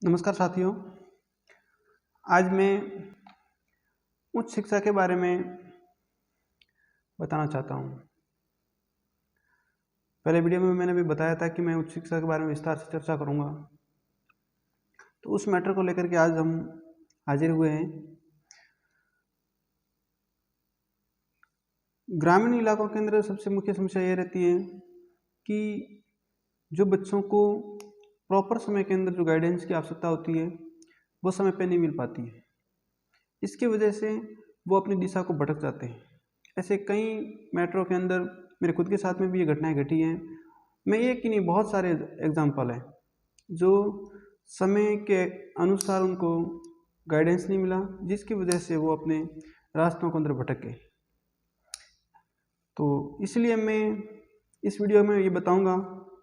नमस्कार साथियों। आज मैं उच्च शिक्षा के बारे में बताना चाहता हूँ। पहले वीडियो में मैंने भी बताया था कि मैं उच्च शिक्षा के बारे में विस्तार से चर्चा करूँगा, तो उस मैटर को लेकर के आज हम हाजिर हुए हैं। ग्रामीण इलाकों के अंदर सबसे मुख्य समस्या ये रहती है कि जो बच्चों को प्रॉपर समय के अंदर जो गाइडेंस की आवश्यकता होती है वो समय पे नहीं मिल पाती है। इसकी वजह से वो अपनी दिशा को भटक जाते हैं। ऐसे कई मैटरों के अंदर मेरे खुद के साथ में भी ये घटनाएं घटी हैं। मैं एक ही नहीं, बहुत सारे एग्जाम्पल हैं जो समय के अनुसार उनको गाइडेंस नहीं मिला, जिसकी वजह से वो अपने रास्तों के अंदर भटक गए। तो इसलिए मैं इस वीडियो में ये बताऊंगा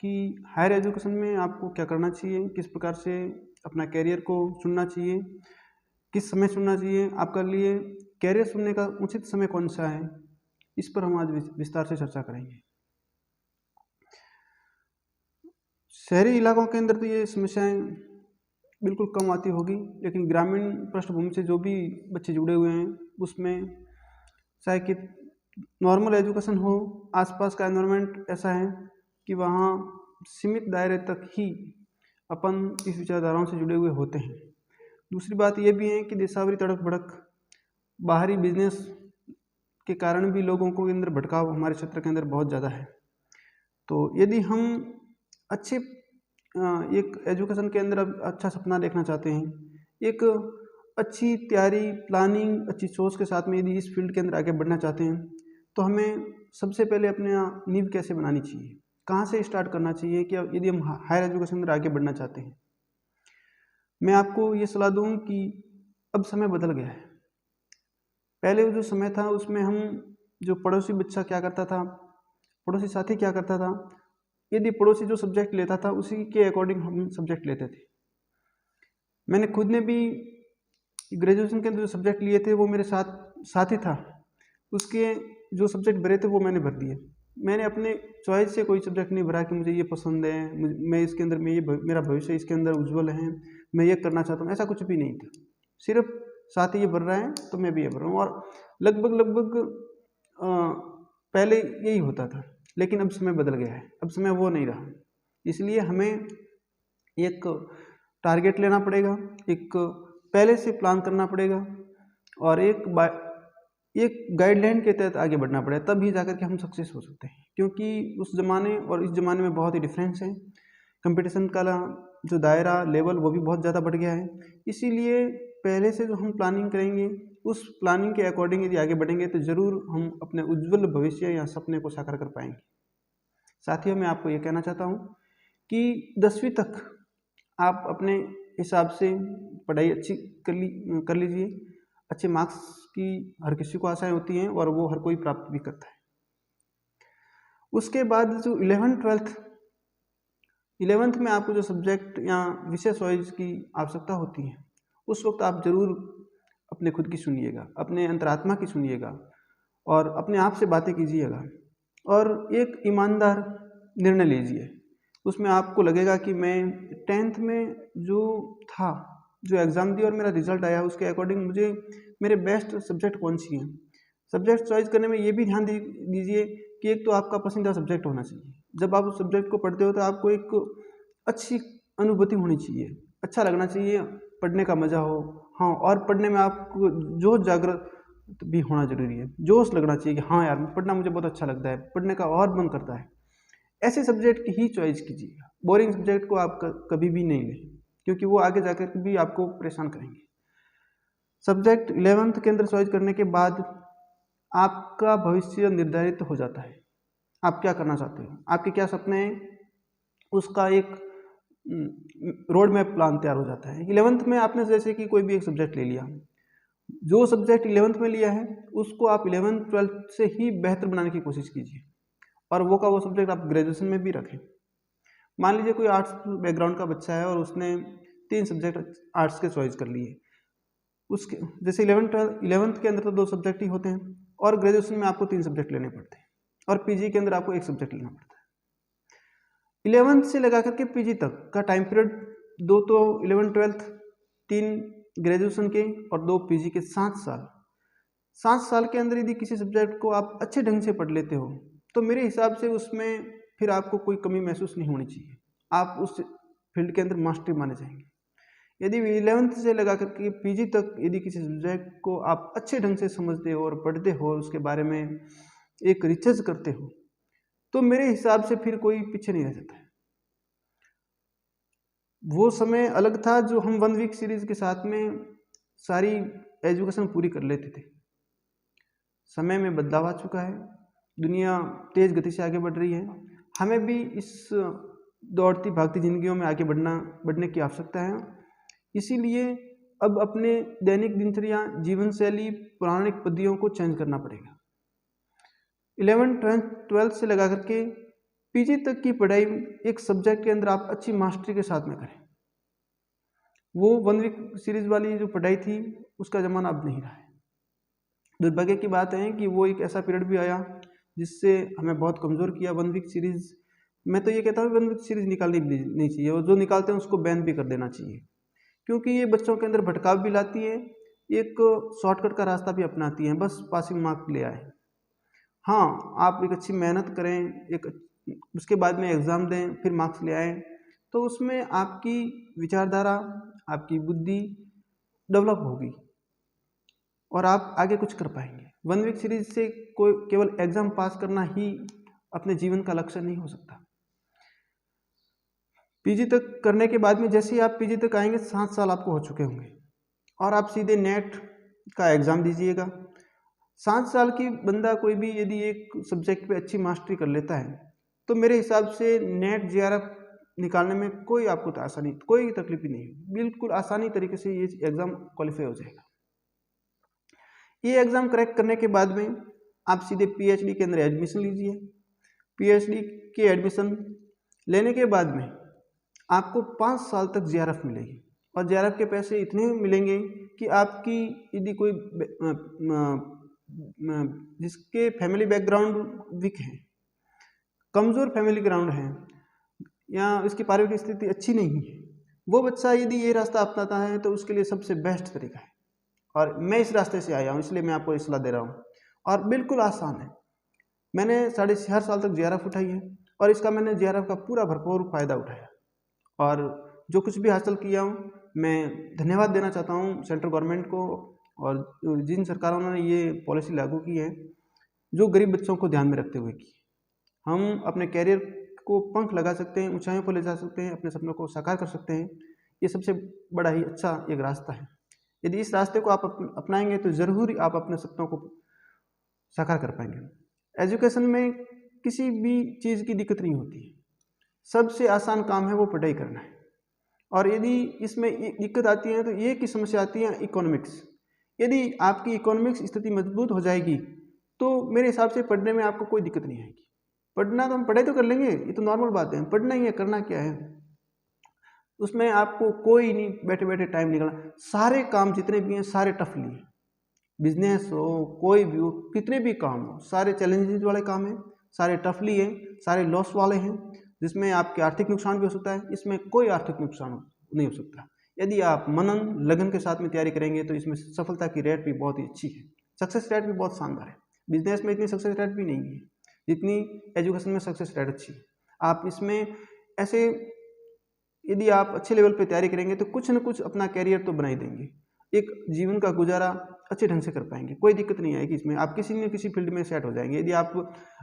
कि हायर एजुकेशन में आपको क्या करना चाहिए, किस प्रकार से अपना कैरियर को चुनना चाहिए, किस समय चुनना चाहिए। आपके लिए कैरियर चुनने का उचित समय कौन सा है, इस पर हम आज विस्तार से चर्चा करेंगे। शहरी इलाकों के अंदर तो ये समस्याएं बिल्कुल कम आती होगी, लेकिन ग्रामीण पृष्ठभूमि से जो भी बच्चे जुड़े हुए हैं उसमें चाहे कि नॉर्मल एजुकेशन हो, आसपास का एनवायरनमेंट ऐसा है कि वहाँ सीमित दायरे तक ही अपन इस विचारधाराओं से जुड़े हुए होते हैं। दूसरी बात ये भी है कि देशावरी तड़क भड़क बाहरी बिजनेस के कारण भी लोगों को अंदर भटकाव हमारे क्षेत्र के अंदर बहुत ज़्यादा है। तो यदि हम अच्छे एक एजुकेशन के अंदर अच्छा सपना देखना चाहते हैं, एक अच्छी तैयारी, प्लानिंग, अच्छी सोच के साथ में यदि इस फील्ड के अंदर आगे बढ़ना चाहते हैं, तो हमें सबसे पहले अपने नींव कैसे बनानी चाहिए, कहाँ से स्टार्ट करना चाहिए कि यदि हम हायर एजुकेशन में आगे बढ़ना चाहते हैं। मैं आपको ये सलाह दूँ कि अब समय बदल गया है। पहले जो समय था उसमें हम जो पड़ोसी बच्चा क्या करता था, पड़ोसी साथी क्या करता था, यदि पड़ोसी जो सब्जेक्ट लेता था उसी के अकॉर्डिंग हम सब्जेक्ट लेते थे। मैंने खुद ने भी ग्रेजुएशन के अंदर जो सब्जेक्ट लिए थे वो मेरे साथी था, उसके जो सब्जेक्ट भरे थे वो मैंने भर दिए। मैंने अपने चॉइस से कोई सब्जेक्ट नहीं भरा कि मुझे ये पसंद है, मैं इसके अंदर मेरा भविष्य इसके अंदर उज्जवल है, मैं ये करना चाहता हूँ, ऐसा कुछ भी नहीं था। सिर्फ साथी ये भर रहा है तो मैं भी ये भर रहा हूँ, और लगभग पहले यही होता था। लेकिन अब समय बदल गया है, अब समय वो नहीं रहा। इसलिए हमें एक टारगेट लेना पड़ेगा, एक पहले से प्लान करना पड़ेगा, और एक गाइडलाइन के तहत आगे बढ़ना पड़ेगा, तब ही जाकर के हम सक्सेस हो सकते हैं। क्योंकि उस ज़माने और इस ज़माने में बहुत ही डिफरेंस है। कंपटीशन का जो दायरा, लेवल, वो भी बहुत ज़्यादा बढ़ गया है। इसीलिए पहले से जो हम प्लानिंग करेंगे, उस प्लानिंग के अकॉर्डिंग यदि आगे बढ़ेंगे तो ज़रूर हम अपने उज्ज्वल भविष्य या सपने को साकार कर पाएंगे। साथियों, मैं आपको ये कहना चाहता हूँ कि 10वीं तक आप अपने हिसाब से पढ़ाई अच्छी कर लीजिए। अच्छे मार्क्स की हर किसी को आशाएं होती हैं और वो हर कोई प्राप्त भी करता है। उसके बाद जो 11th में आपको जो सब्जेक्ट या विषय चॉइस की आवश्यकता होती है, उस वक्त आप जरूर अपने खुद की सुनिएगा, अपने अंतरात्मा की सुनिएगा, और अपने आप से बातें कीजिएगा, और एक ईमानदार निर्णय लीजिए। उसमें आपको लगेगा कि मैं 10th में जो था, जो एग्ज़ाम दिया और मेरा रिजल्ट आया, उसके अकॉर्डिंग मुझे मेरे बेस्ट सब्जेक्ट कौन सी हैं। सब्जेक्ट चॉइस करने में ये भी ध्यान दीजिए कि एक तो आपका पसंदीदा सब्जेक्ट होना चाहिए। जब आप उस सब्जेक्ट को पढ़ते हो तो आपको एक अच्छी अनुभूति होनी चाहिए, अच्छा लगना चाहिए, पढ़ने का मज़ा हो। हाँ, और पढ़ने में आपको जोश जागृत भी होना जरूरी है, जोश लगना चाहिए कि हाँ यार, पढ़ना मुझे बहुत अच्छा लगता है, पढ़ने का और मन करता है। ऐसे सब्जेक्ट की ही चॉइस कीजिएगा। बोरिंग सब्जेक्ट को आप कभी भी नहीं लें, क्योंकि वो आगे जाकर भी आपको परेशान करेंगे। सब्जेक्ट 11th के अंदर चॉइस करने के बाद आपका भविष्य निर्धारित हो जाता है। आप क्या करना चाहते हो, आपके क्या सपने हैं, उसका एक रोड मैप प्लान तैयार हो जाता है। 11th में आपने जैसे कि कोई भी एक सब्जेक्ट ले लिया, जो सब्जेक्ट 11th में लिया है उसको आप 11th 12th से ही बेहतर बनाने की कोशिश कीजिए, और वो का वो सब्जेक्ट आप ग्रेजुएशन में भी रखें। मान लीजिए कोई आर्ट्स बैकग्राउंड का बच्चा है और उसने 3 सब्जेक्ट आर्ट्स के चॉइस कर लिए। उसके जैसे 11th के अंदर तो 2 सब्जेक्ट ही होते हैं, और ग्रेजुएशन में आपको 3 सब्जेक्ट लेने पड़ते हैं, और पीजी के अंदर आपको 1 सब्जेक्ट लेना पड़ता है। 11th से लगा करके पीजी तक का टाइम पीरियड 2 तो 11th-12th, 3 ग्रेजुएशन के और 2 पीजी के 7 साल। 7 साल के अंदर यदि किसी सब्जेक्ट को आप अच्छे ढंग से पढ़ लेते हो तो मेरे हिसाब से उसमें फिर आपको कोई कमी महसूस नहीं होनी चाहिए, आप उस फील्ड के अंदर मास्टरी माने जाएंगे। यदि 11th से लगा करके पीजी तक यदि किसी सब्जेक्ट को आप अच्छे ढंग से समझते हो और पढ़ते हो और उसके बारे में एक रिसर्च करते हो तो मेरे हिसाब से फिर कोई पीछे नहीं रह सकता है। वो समय अलग था जो हम 1 वीक सीरीज के साथ में सारी एजुकेशन पूरी कर लेते थे। समय में बदलाव आ चुका है, दुनिया तेज गति से आगे बढ़ रही है, हमें भी इस दौड़ती भागती जिंदगियों में आगे बढ़ने की आवश्यकता है। इसीलिए अब अपने दैनिक दिनचर्या, जीवन शैली, पौराणिक पद्धतियों को चेंज करना पड़ेगा। 11th, 12th से लगा करके पीजी तक की पढ़ाई एक सब्जेक्ट के अंदर आप अच्छी मास्टरी के साथ में करें। वो 1 वीक सीरीज वाली जो पढ़ाई थी उसका ज़माना अब नहीं रहा है। दुर्भाग्य की बात है कि वो एक ऐसा पीरियड भी आया जिससे हमें बहुत कमज़ोर किया। 1 वीक सीरीज़, मैं तो ये कहता हूँ 1 वीक सीरीज़ निकालनी नहीं चाहिए और जो निकालते हैं उसको बैन भी कर देना चाहिए, क्योंकि ये बच्चों के अंदर भटकाव भी लाती है, एक शॉर्टकट का रास्ता भी अपनाती हैं, बस पासिंग मार्क ले आए। हाँ, आप एक अच्छी मेहनत करें, एक उसके बाद में एग्ज़ाम दें, फिर मार्क्स ले आएँ, तो उसमें आपकी विचारधारा, आपकी बुद्धि डेवलप होगी और आप आगे कुछ कर पाएंगे। 1 वीक सीरीज से कोई केवल एग्ज़ाम पास करना ही अपने जीवन का लक्ष्य नहीं हो सकता। पीजी तक करने के बाद में जैसे ही आप पीजी तक आएंगे 7 साल आपको हो चुके होंगे और आप सीधे नेट का एग्ज़ाम दीजिएगा। 7 साल की बंदा कोई भी यदि एक सब्जेक्ट पे अच्छी मास्टरी कर लेता है तो मेरे हिसाब से नेट जेआरएफ निकालने में कोई आपको तो आसानी, कोई तकलीफ ही नहीं, बिल्कुल आसानी तरीके से ये एग्ज़ाम क्वालिफाई हो जाएगा। ये एग्ज़ाम क्रैक करने के बाद में आप सीधे पीएचडी के अंदर एडमिशन लीजिए। पीएचडी की एडमिशन लेने के बाद में आपको 5 साल तक जेआरएफ मिलेगी और जेआरएफ के पैसे इतने मिलेंगे कि आपकी यदि कोई जिसके फैमिली बैकग्राउंड वीक है, कमज़ोर फैमिली ग्राउंड है या इसकी पारिवारिक स्थिति अच्छी नहीं है, वो बच्चा यदि ये रास्ता अपनाता है तो उसके लिए सबसे बेस्ट तरीका है। और मैं इस रास्ते से आया हूँ इसलिए मैं आपको सलाह दे रहा हूँ और बिल्कुल आसान है। मैंने 4.5 साल तक जेआरएफ उठाई है और इसका मैंने जेआरएफ का पूरा भरपूर फ़ायदा उठाया और जो कुछ भी हासिल किया हूँ मैं धन्यवाद देना चाहता हूँ सेंट्रल गवर्नमेंट को और जिन सरकारों ने ये पॉलिसी लागू की है जो गरीब बच्चों को ध्यान में रखते हुए की। हम अपने कैरियर को पंख लगा सकते हैं, ऊंचाइयों पर ले जा सकते हैं, अपने सपनों को साकार कर सकते हैं। ये सबसे बड़ा ही अच्छा एक रास्ता है। यदि इस रास्ते को आप अपनाएंगे तो ज़रूर ही आप अपने सपनों को साकार कर पाएंगे। एजुकेशन में किसी भी चीज़ की दिक्कत नहीं होती है, सबसे आसान काम है वो पढ़ाई करना है। और यदि इसमें दिक्कत आती है तो ये की समस्या आती है इकोनॉमिक्स। यदि आपकी इकोनॉमिक्स स्थिति मजबूत हो जाएगी तो मेरे हिसाब से पढ़ने में आपको कोई दिक्कत नहीं आएगी। पढ़ना तो हम पढ़ाई तो कर लेंगे, ये तो नॉर्मल बात है, पढ़ना ही है, करना क्या है, उसमें आपको कोई नहीं बैठे बैठे टाइम निकालना। सारे काम जितने भी हैं सारे टफ लिए, बिजनेस हो कोई भी हो, कितने भी काम हो, सारे चैलेंजेस वाले काम हैं, सारे टफली हैं, सारे लॉस वाले हैं, जिसमें आपके आर्थिक नुकसान भी हो सकता है। इसमें कोई आर्थिक नुकसान नहीं हो सकता। यदि आप मनन लगन के साथ में तैयारी करेंगे तो इसमें सफलता की रेट भी बहुत ही अच्छी है, सक्सेस रेट भी बहुत शानदार है। बिजनेस में इतनी सक्सेस रेट भी नहीं है जितनी एजुकेशन में सक्सेस रेट अच्छी है। आप इसमें ऐसे यदि आप अच्छे लेवल पे तैयारी करेंगे तो कुछ न कुछ अपना कैरियर तो बना ही देंगे, एक जीवन का गुजारा अच्छे ढंग से कर पाएंगे, कोई दिक्कत नहीं आएगी इसमें। आप किसी न किसी फील्ड में सेट हो जाएंगे। यदि आप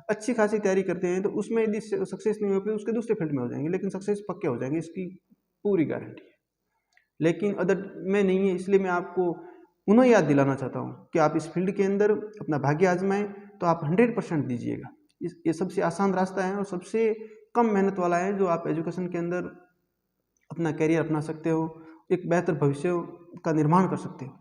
अच्छी खासी तैयारी करते हैं तो उसमें यदि सक्सेस नहीं हो पाए उसके दूसरे फील्ड में हो जाएंगे, लेकिन सक्सेस पक्के हो जाएंगे, इसकी पूरी गारंटी है। लेकिन अदर में नहीं है, इसलिए मैं आपको उन्हें याद दिलाना चाहता हूँ कि आप इस फील्ड के अंदर अपना भाग्य आजमाएं तो आप 100% दीजिएगा। ये सबसे आसान रास्ता है और सबसे कम मेहनत वाला है जो आप एजुकेशन के अंदर अपना कैरियर अपना सकते हो, एक बेहतर भविष्य का निर्माण कर सकते हो।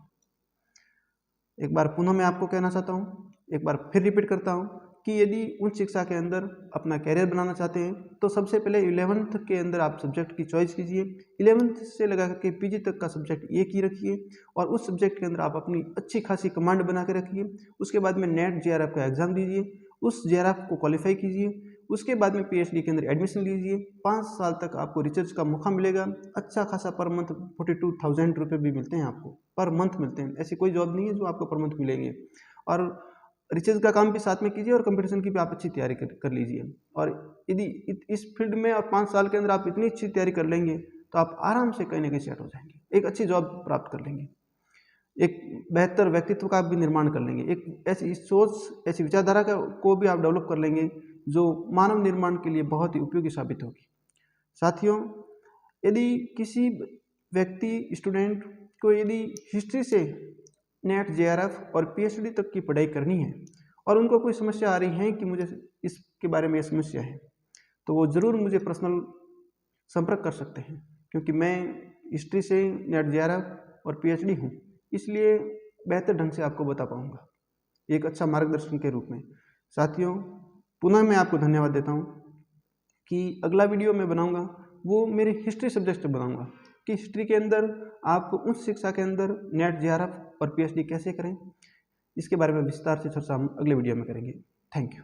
एक बार पुनः मैं आपको कहना चाहता हूँ, एक बार फिर रिपीट करता हूँ कि यदि उच्च शिक्षा के अंदर अपना कैरियर बनाना चाहते हैं तो सबसे पहले 11th के अंदर आप सब्जेक्ट की चॉइस कीजिए। 11th से लगा करके पीजी तक का सब्जेक्ट एक ही रखिए और उस सब्जेक्ट के अंदर आप अपनी अच्छी खासी कमांड बना के रखिए। उसके बाद में नेट जेआरएफ का एग्ज़ाम दीजिए, उस जेआरएफ को क्वालिफाई कीजिए। उसके बाद में पीएचडी के अंदर एडमिशन लीजिए। 5 साल तक आपको रिसर्च का मौका मिलेगा। अच्छा खासा पर मंथ 42,000 रुपये भी मिलते हैं, आपको पर मंथ मिलते हैं। ऐसी कोई जॉब नहीं है जो आपको पर मंथ मिलेंगे। और रिसर्च का काम भी साथ में कीजिए और कंपटीशन की भी आप अच्छी तैयारी कर लीजिए। और यदि इस फील्ड में आप 5 साल के अंदर आप इतनी अच्छी तैयारी कर लेंगे तो आप आराम से कहीं ना कहीं सेट हो जाएंगे, एक अच्छी जॉब प्राप्त कर लेंगे, एक बेहतर व्यक्तित्व का भी निर्माण कर लेंगे, एक ऐसी सोच, ऐसी विचारधारा को भी आप डेवलप कर लेंगे जो मानव निर्माण के लिए बहुत ही उपयोगी साबित होगी। साथियों, यदि किसी व्यक्ति स्टूडेंट को यदि हिस्ट्री से नेट, जेआरएफ और पीएचडी तक की पढ़ाई करनी है और उनको कोई समस्या आ रही है कि मुझे इसके बारे में समस्या है, तो वो ज़रूर मुझे पर्सनल संपर्क कर सकते हैं, क्योंकि मैं हिस्ट्री से नेट, जेआरएफ और पीएचडी हूँ, इसलिए बेहतर ढंग से आपको बता पाऊँगा एक अच्छा मार्गदर्शन के रूप में। साथियों, पुनः मैं आपको धन्यवाद देता हूँ कि अगला वीडियो मैं बनाऊँगा वो मेरे हिस्ट्री सब्जेक्ट से बनाऊँगा कि हिस्ट्री के अंदर आप उच्च शिक्षा के अंदर नेट, जेआरएफ और पीएचडी कैसे करें, इसके बारे में विस्तार से चर्चा हम अगले वीडियो में करेंगे। Thank you.